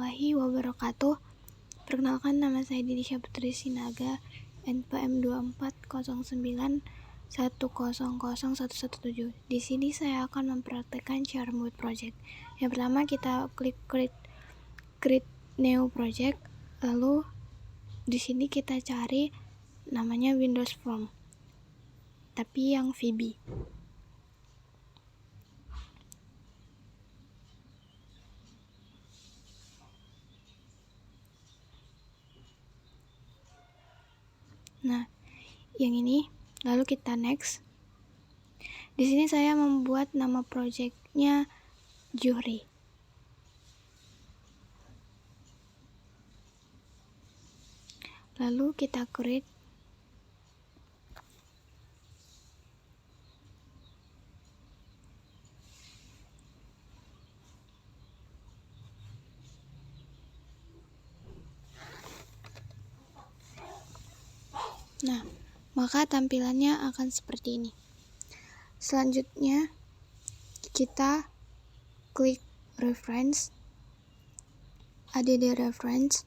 warahmatullahi wabarakatuh. Perkenalkan, nama saya Didisha Putri Sinaga, NPM 2409100117. Di sini saya akan mempraktekkan cara membuat project. Yang pertama, kita klik create new project. Lalu di sini kita cari namanya Windows Form, tapi yang VB. Nah, yang ini, lalu kita next. Di sini saya membuat nama projectnya Juhri. Lalu kita create. Nah, maka tampilannya akan seperti ini. Selanjutnya, kita klik reference, add reference.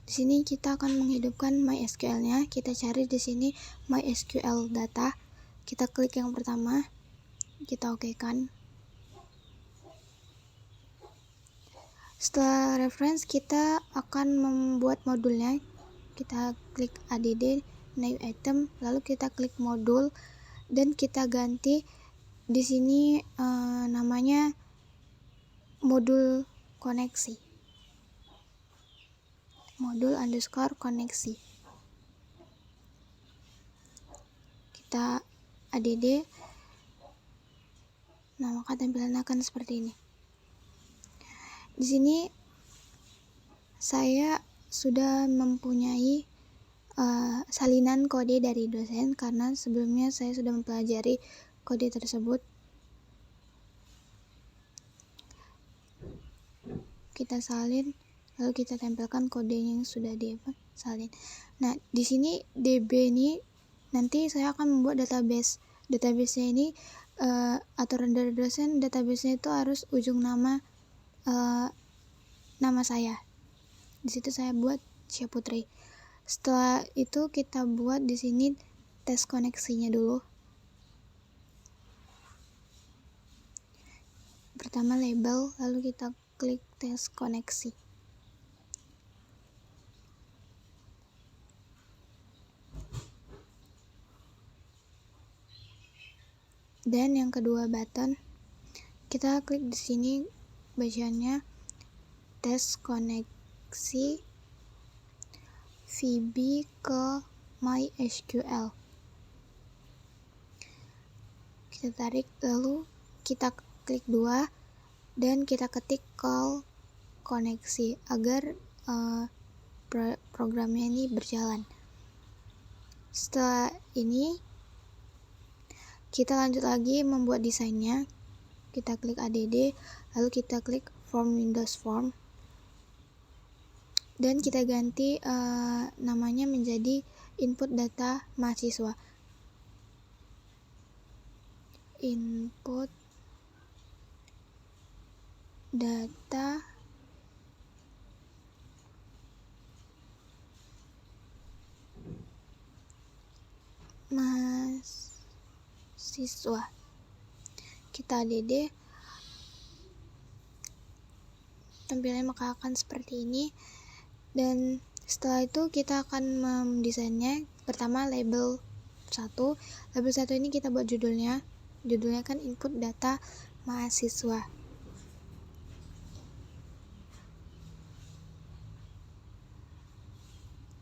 Di sini kita akan menghidupkan MySQL-nya. Kita cari di sini MySQL data. Kita klik yang pertama, kita okekan. Setelah reference, kita akan membuat modulnya. Kita klik add new item, lalu kita klik modul dan kita ganti di sini namanya modul koneksi. Modul underscore koneksi. Kita add. Nah, maka tampilan akan seperti ini. Di sini saya sudah mempunyai salinan kode dari dosen karena sebelumnya saya sudah mempelajari kode tersebut. Kita salin, lalu kita tempelkan kodenya yang sudah disalin. Nah, di sini DB ini nanti saya akan membuat database. Database-nya ini aturan dari dosen, database-nya itu harus ujung nama saya. Di situ saya buat Syah Putri. Setelah itu kita buat di sini tes koneksinya dulu. Pertama label, lalu kita klik tes koneksi. Dan yang kedua button, kita klik di sini bacaannya tes koneksi VB ke MySQL. Kita tarik, lalu kita klik 2 dan kita ketik call koneksi agar programnya ini berjalan. Setelah ini kita lanjut lagi membuat desainnya. Kita klik add, lalu kita klik form Windows Form dan kita ganti namanya menjadi input data mahasiswa. Input data mahasiswa. Kita add. Tampilannya maka akan seperti ini. Dan setelah itu kita akan mendesainnya. Pertama label 1. Label 1 ini kita buat judulnya. Judulnya kan input data mahasiswa.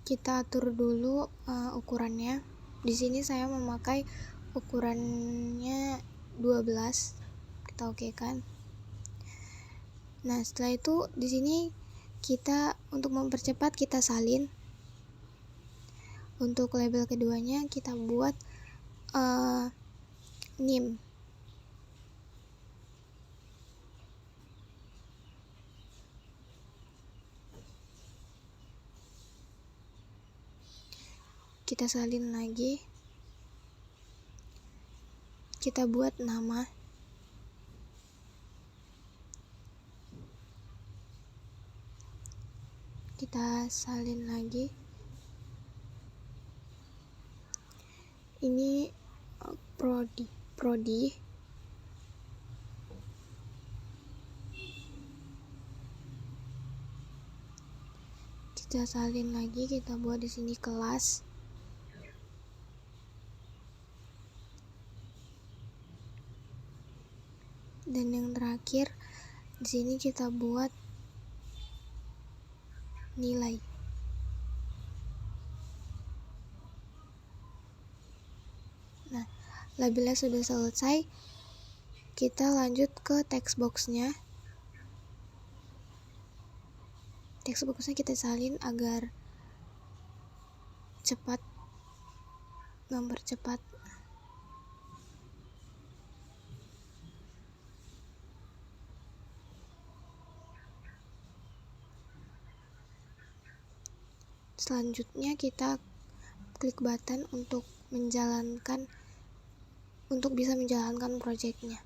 Kita atur dulu ukurannya. Di sini saya memakai ukurannya 12. Kita okekan. Nah, setelah itu di sini kita untuk mempercepat kita salin. Untuk label keduanya kita buat name. Kita salin lagi. Kita buat nama. kita salin lagi. Ini prodi kita salin lagi, kita buat di sini kelas. Dan yang terakhir di sini kita buat nilai. Nah, labelnya sudah selesai, kita lanjut ke text boxnya. Text boxnya kita salin agar cepat, mempercepat. Selanjutnya kita klik button untuk bisa menjalankan projectnya.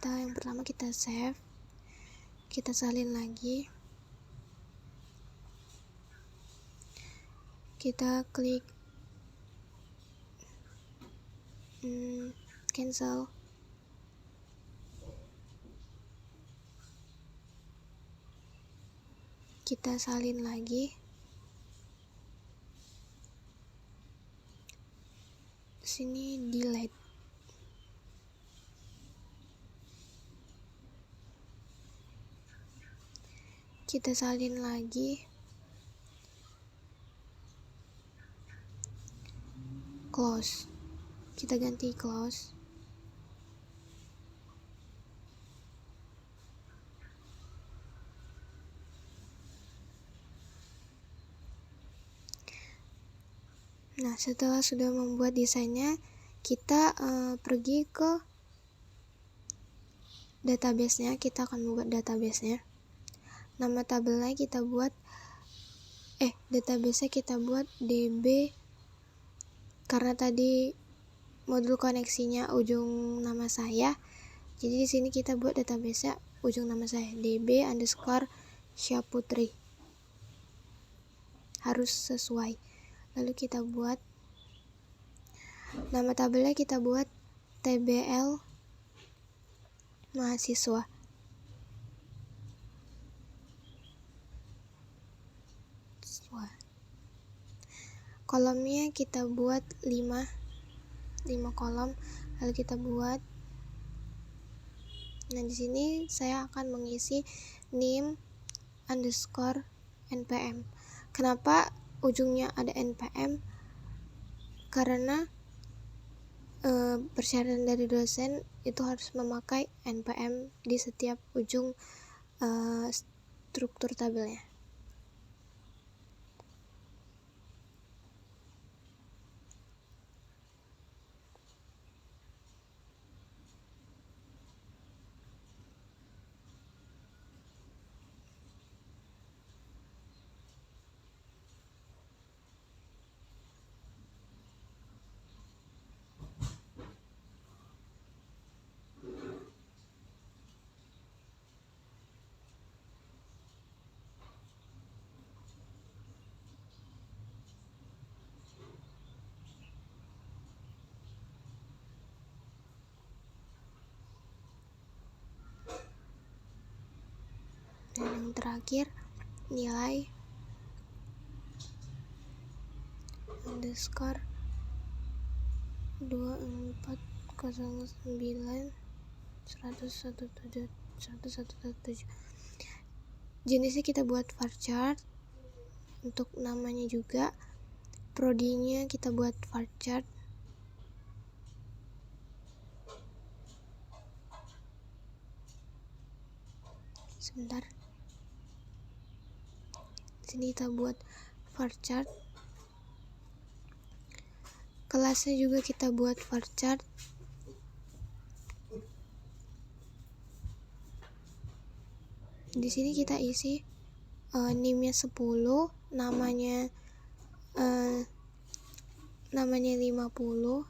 Yang pertama kita save, kita salin lagi, kita klik cancel. Kita salin lagi, sini delete. Kita salin lagi, close. Kita ganti close. Nah, setelah sudah membuat desainnya, kita pergi ke database-nya. Kita akan membuat database-nya. Nama tabelnya kita buat database-nya kita buat DB, karena tadi modul koneksinya ujung nama saya. Jadi di sini kita buat database-nya ujung nama saya, DB_Syaputri. Harus sesuai. Lalu kita buat nama tabelnya, kita buat TBL mahasiswa. Kolomnya kita buat 5 kolom. Lalu kita buat. Nah, di sini saya akan mengisi nim_npm. Kenapa ujungnya ada npm? Karena persyaratan dari dosen itu harus memakai npm di setiap ujung struktur tabelnya. Dan yang terakhir, nilai underscore 2409.117. Jenisnya kita buat varchar. Untuk namanya juga, prodinya kita buat varchar. Sebentar. Sini kita buat varchar. Kelasnya juga kita buat varchar. Di sini kita isi nimnya 10, namanya 50.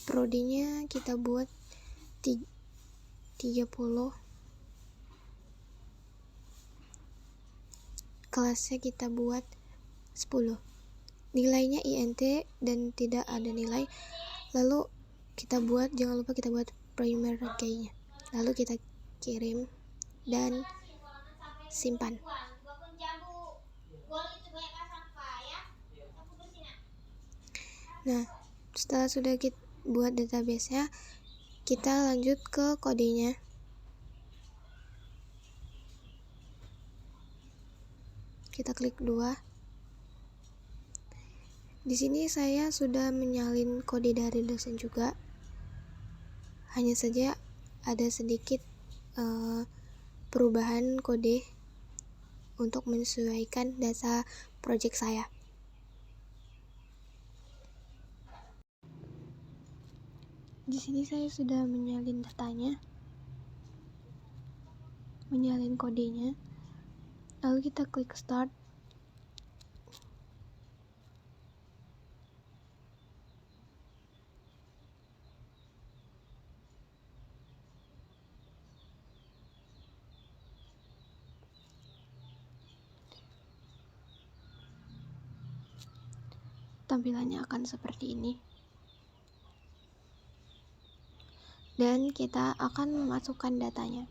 Prodinya kita buat 30, kelasnya kita buat 10, nilainya INT dan tidak ada nilai. Lalu kita buat, jangan lupa kita buat primer key-nya, lalu kita kirim dan simpan. Nah, setelah sudah kita buat database-nya, kita lanjut ke kodenya. Kita klik 2. Di sini saya sudah menyalin kode dari dosen juga. Hanya saja ada sedikit perubahan kode untuk menyesuaikan data project saya. Di sini saya sudah menyalin datanya, menyalin kodenya. Lalu kita klik start. Tampilannya akan seperti ini. Dan kita akan memasukkan datanya.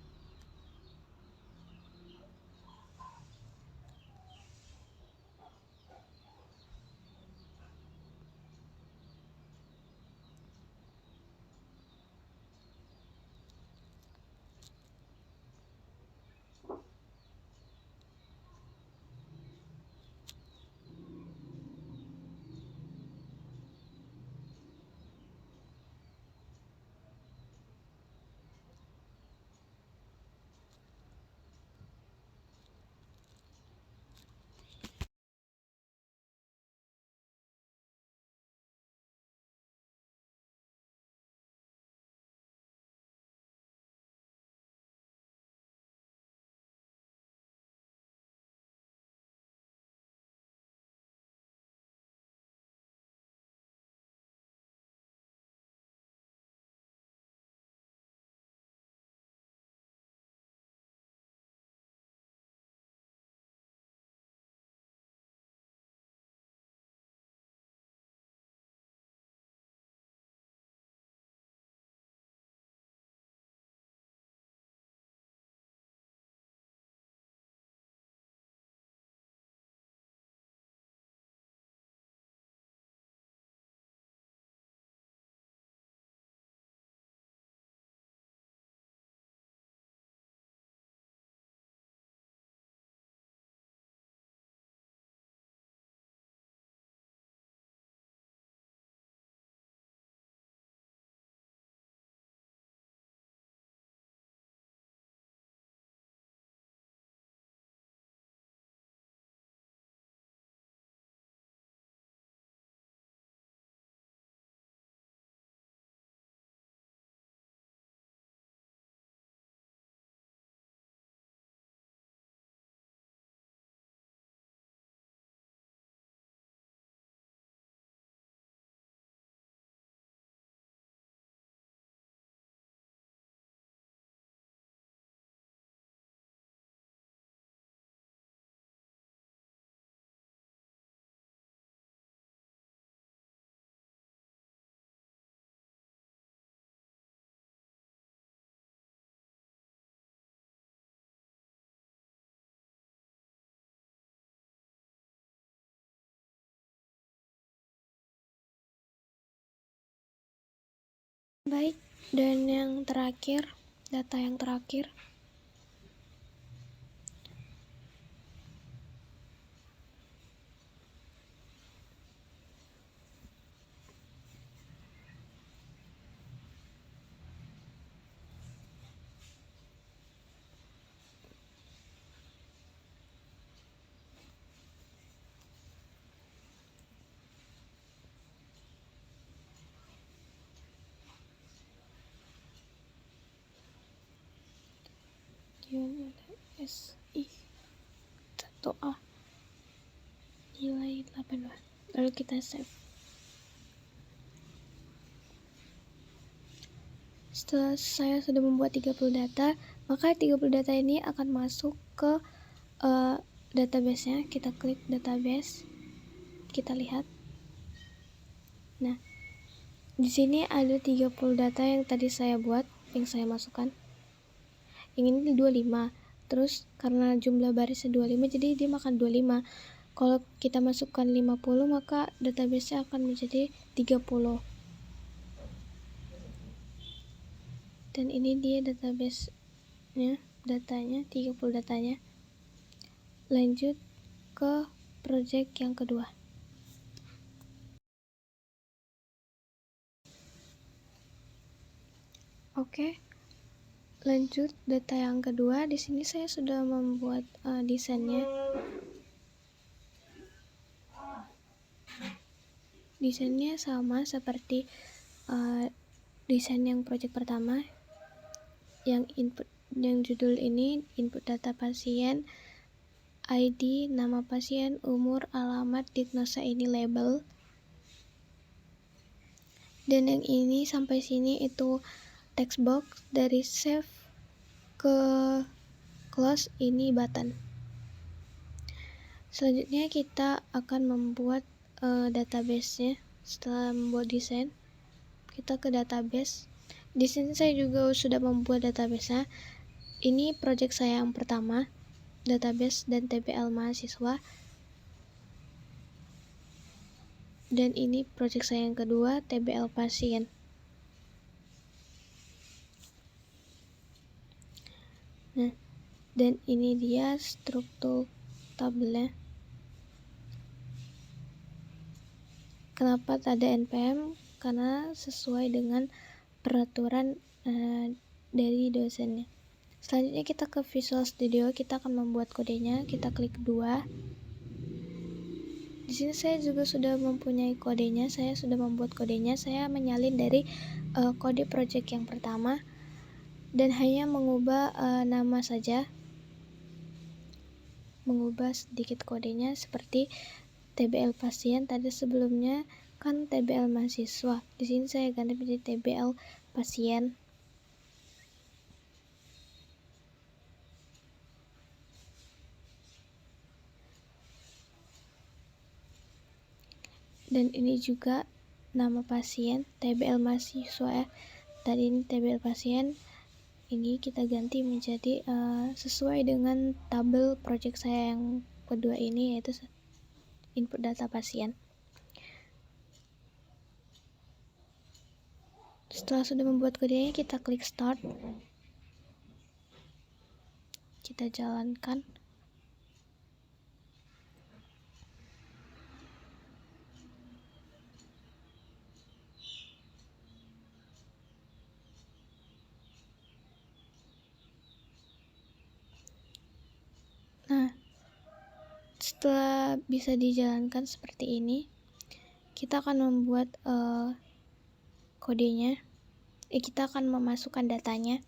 Baik, dan yang terakhir, data yang terakhir. SI 1A nilai 18. Lalu kita save. Setelah saya sudah membuat 30 data, maka 30 data ini akan masuk ke database-nya. Kita klik database, kita lihat. Nah, di sini ada 30 data yang tadi saya buat, yang saya masukkan. Yang ini 25. Terus karena jumlah barisnya 25, jadi dia makan 25. Kalau kita masukkan 50, maka database-nya akan menjadi 30. Dan ini dia database-nya, datanya, 30 datanya. Lanjut ke project yang kedua. Oke. Lanjut data yang kedua. Di sini saya sudah membuat desainnya. Desainnya sama seperti desain yang project pertama. Yang judul ini input data pasien, ID, nama pasien, umur, alamat, diagnosa, ini label. Dan yang ini sampai sini itu text box. Dari save ke close ini button. Selanjutnya kita akan membuat database-nya. Setelah membuat desain, kita ke database. Di sini saya juga sudah membuat database-nya. Ini project saya yang pertama, database dan TBL mahasiswa. Dan ini project saya yang kedua, TBL pasien. Nah, dan ini dia struktur tabelnya. Kenapa ada NPM? Karena sesuai dengan peraturan dari dosennya. Selanjutnya kita ke Visual Studio, kita akan membuat kodenya. Kita klik 2. Di sini saya juga sudah mempunyai kodenya. Saya sudah membuat kodenya. Saya menyalin dari kode project yang pertama dan hanya mengubah nama saja. Mengubah sedikit kodenya seperti TBL pasien. Tadi sebelumnya kan TBL mahasiswa. Di sini saya ganti menjadi TBL pasien. Dan ini juga nama pasien, TBL mahasiswa ya. Tadi ini TBL pasien. Ini kita ganti menjadi sesuai dengan tabel project saya yang kedua ini, yaitu input data pasien. Setelah sudah membuat kodenya, kita klik start. Kita jalankan. Nah, setelah bisa dijalankan seperti ini, kita akan membuat kodenya. Kita akan memasukkan datanya.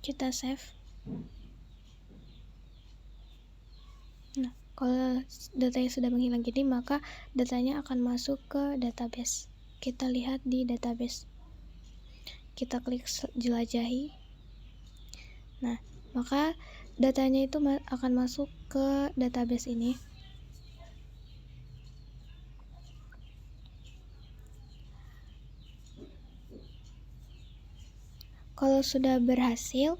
Kita save. Nah, kalau datanya sudah menghilang gini, maka datanya akan masuk ke database. Kita lihat di database. Kita klik jelajahi. Nah, maka datanya itu akan masuk ke database ini. Kalau sudah berhasil,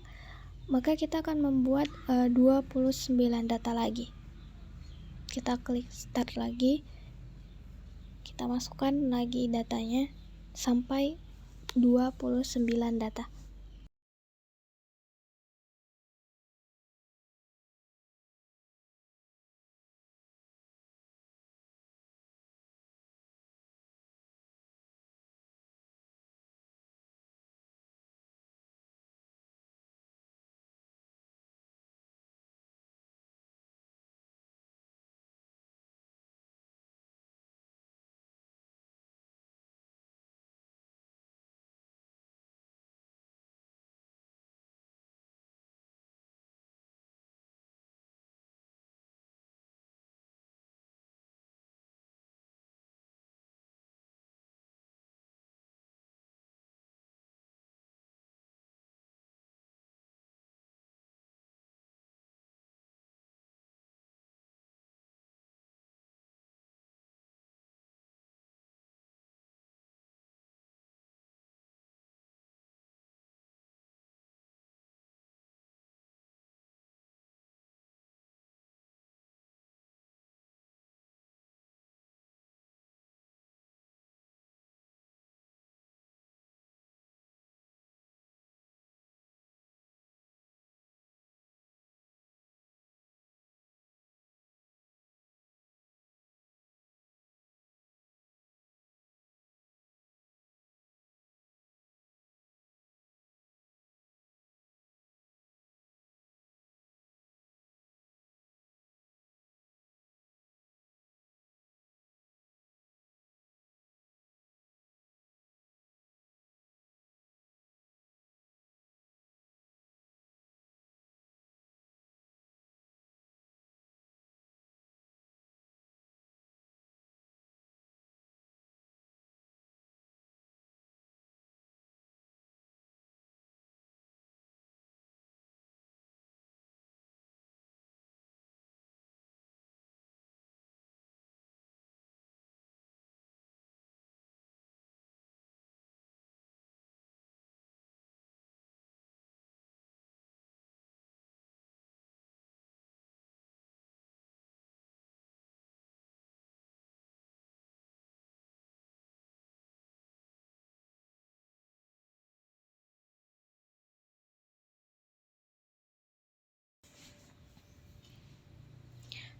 maka kita akan membuat 29 data lagi. kita klik start lagi, kita masukkan lagi datanya sampai 29 data.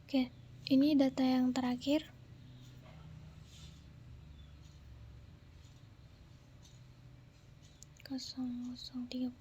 Oke, ini data yang terakhir. Kosong 30.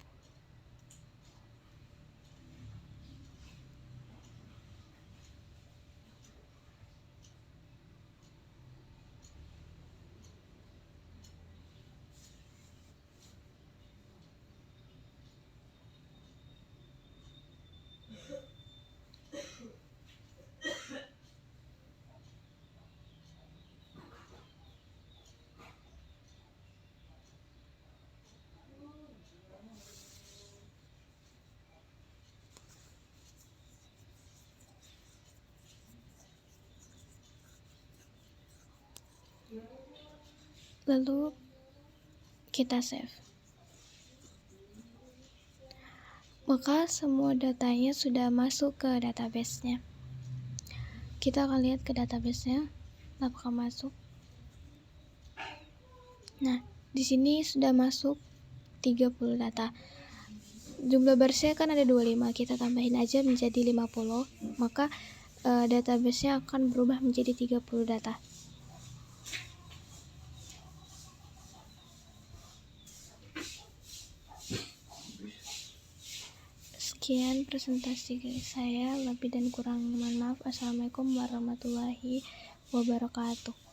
Lalu kita save. Maka semua datanya sudah masuk ke database-nya. Kita akan lihat ke database-nya apakah masuk. Nah, di sini sudah masuk 30 data. Jumlah barisnya kan ada 25, kita tambahin aja menjadi 50, maka database-nya akan berubah menjadi 30 data. Sekian presentasi saya, lebih dan kurang mohon maaf. Assalamualaikum warahmatullahi wabarakatuh.